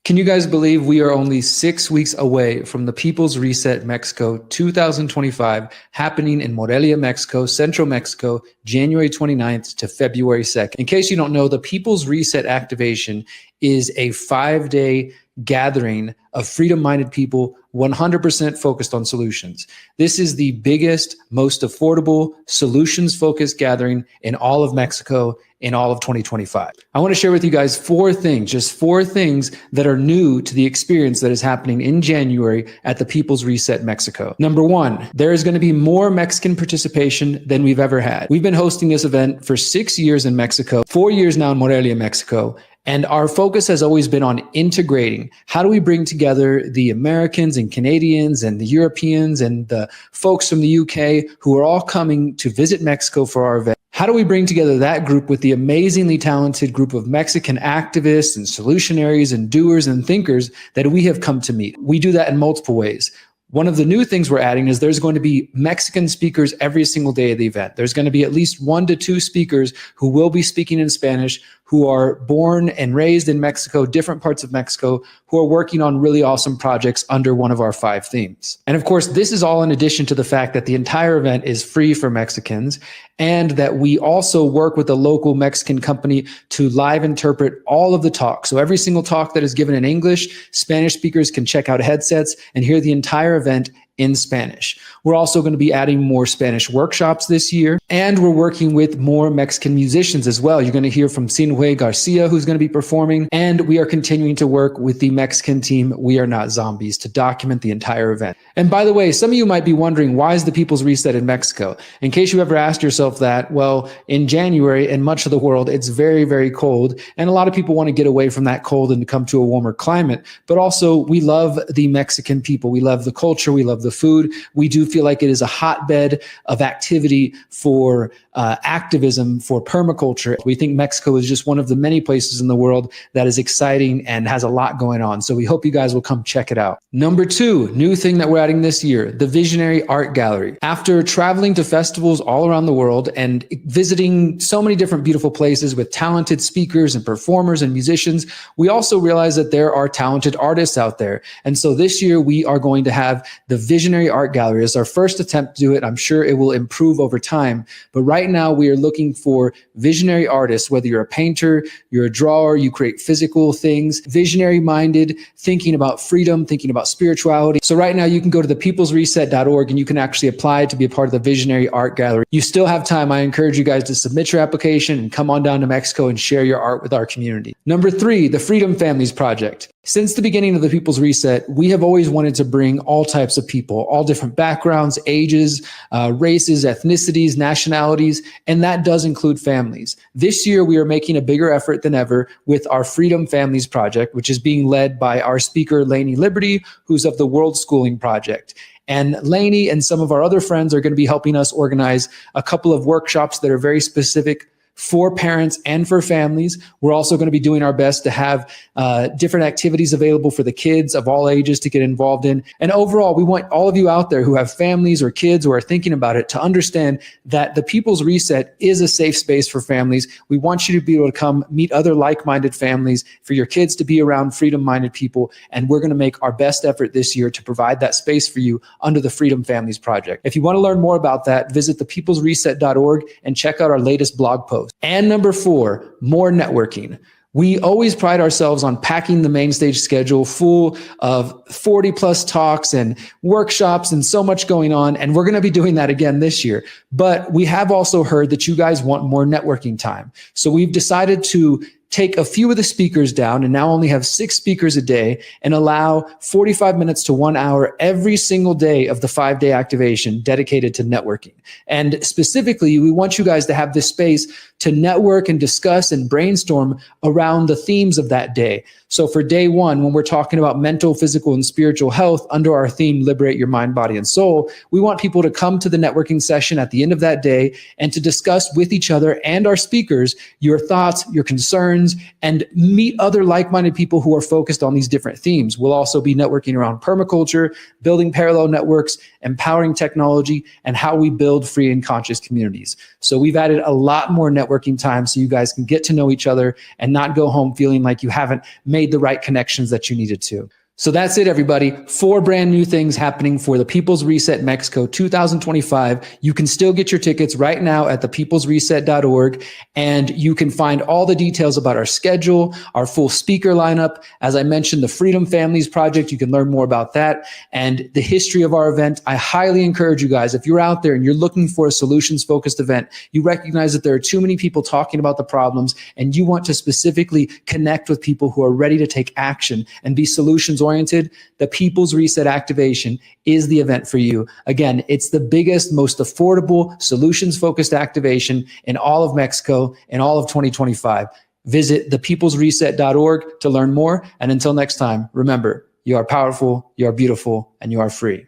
Can you guys believe we are only 6 weeks away from the People's Reset Mexico 2025 happening in Morelia, Mexico, Central Mexico, January 29th to February 2nd? In case you don't know, the People's Reset Activation is a 5-day gathering of freedom-minded people 100% focused on solutions. This is the biggest, most affordable, solutions-focused gathering in all of Mexico in all of 2025. I want to share with you guys just four things that are new to the experience that is happening in January at the People's Reset Mexico. Number one, there is going to be more Mexican participation than we've ever had. We've been hosting this event for 6 years in Mexico, 4 years now in Morelia, Mexico. And our focus has always been on integrating. How do we bring together the Americans and Canadians and the Europeans and the folks from the UK who are all coming to visit Mexico for our event? How do we bring together that group with the amazingly talented group of Mexican activists and solutionaries and doers and thinkers that we have come to meet? We do that in multiple ways. One of the new things we're adding is there's going to be Mexican speakers every single day of the event. There's going to be at least 1 to 2 speakers who will be speaking in Spanish, who are born and raised in Mexico, different parts of Mexico, who are working on really awesome projects under one of our 5 themes. And of course, this is all in addition to the fact that the entire event is free for Mexicans, and that we also work with a local Mexican company to live interpret all of the talk. So every single talk that is given in English, Spanish speakers can check out headsets and hear the entire event in Spanish. We're also going to be adding more Spanish workshops this year, and we're working with more Mexican musicians as well. You're going to hear from Sinue Garcia, who's going to be performing, and we are continuing to work with the Mexican team We Are Not Zombies to document the entire event. And by the way, some of you might be wondering, why is the People's Reset in Mexico? In case you ever asked yourself that, well, in January, in much of the world, it's very, very cold, and a lot of people want to get away from that cold and come to a warmer climate. But also, we love the Mexican people. We love the culture. We love the food. We do feel like it is a hotbed of activity for activism, for permaculture. We think Mexico is just one of the many places in the world that is exciting and has a lot going on. So we hope you guys will come check it out. Number 2, new thing that we're adding this year, the Visionary Art Gallery. After traveling to festivals all around the world and visiting so many different beautiful places with talented speakers and performers and musicians, we also realize that there are talented artists out there. And so this year we are going to have the Visionary Art Gallery as our first attempt to do it. I'm sure it will improve over time. But right now we are looking for visionary artists, whether you're a painter, you're a drawer, you create physical things, visionary minded, thinking about freedom, thinking about spirituality. So right now you can go to thepeoplesreset.org and you can actually apply to be a part of the Visionary Art Gallery. You still have time. I encourage you guys to submit your application and come on down to Mexico and share your art with our community. Number 3, the Freedom Families Project. Since the beginning of the People's Reset, we have always wanted to bring all types of people, all different backgrounds, ages, races, ethnicities, nationalities, and that does include families. This year, we are making a bigger effort than ever with our Freedom Families Project, which is being led by our speaker, Lainey Liberty, who's of the World Schooling Project. And Lainey and some of our other friends are going to be helping us organize a couple of workshops that are very specific for parents and for families. We're also going to be doing our best to have different activities available for the kids of all ages to get involved in. And overall, we want all of you out there who have families or kids who are thinking about it to understand that the People's Reset is a safe space for families. We want you to be able to come meet other like-minded families, for your kids to be around freedom-minded people. And we're going to make our best effort this year to provide that space for you under the Freedom Families Project. If you want to learn more about that, visit thepeoplesreset.org and check out our latest blog post. And number 4, more networking. We always pride ourselves on packing the main stage schedule full of 40 plus talks and workshops and so much going on. And we're going to be doing that again this year. But we have also heard that you guys want more networking time. So we've decided to take a few of the speakers down and now only have 6 speakers a day and allow 45 minutes to 1 hour every single day of the 5-day activation dedicated to networking. And specifically, we want you guys to have this space to network and discuss and brainstorm around the themes of that day. So for day 1, when we're talking about mental, physical, and spiritual health under our theme, Liberate Your Mind, Body, and Soul, we want people to come to the networking session at the end of that day and to discuss with each other and our speakers your thoughts, your concerns, friends, and meet other like-minded people who are focused on these different themes. We'll also be networking around permaculture, building parallel networks, empowering technology, and how we build free and conscious communities. So we've added a lot more networking time so you guys can get to know each other and not go home feeling like you haven't made the right connections that you needed to. So that's it, everybody. 4 brand new things happening for the People's Reset Mexico 2025. You can still get your tickets right now at thepeoplesreset.org, and you can find all the details about our schedule, our full speaker lineup. As I mentioned, the Freedom Families Project, you can learn more about that, and the history of our event. I highly encourage you guys, if you're out there and you're looking for a solutions-focused event, you recognize that there are too many people talking about the problems, and you want to specifically connect with people who are ready to take action and be solutions-oriented, the People's Reset Activation is the event for you. Again, it's the biggest, most affordable, solutions-focused activation in all of Mexico in all of 2025. Visit thepeoplesreset.org to learn more. And until next time, remember, you are powerful, you are beautiful, and you are free.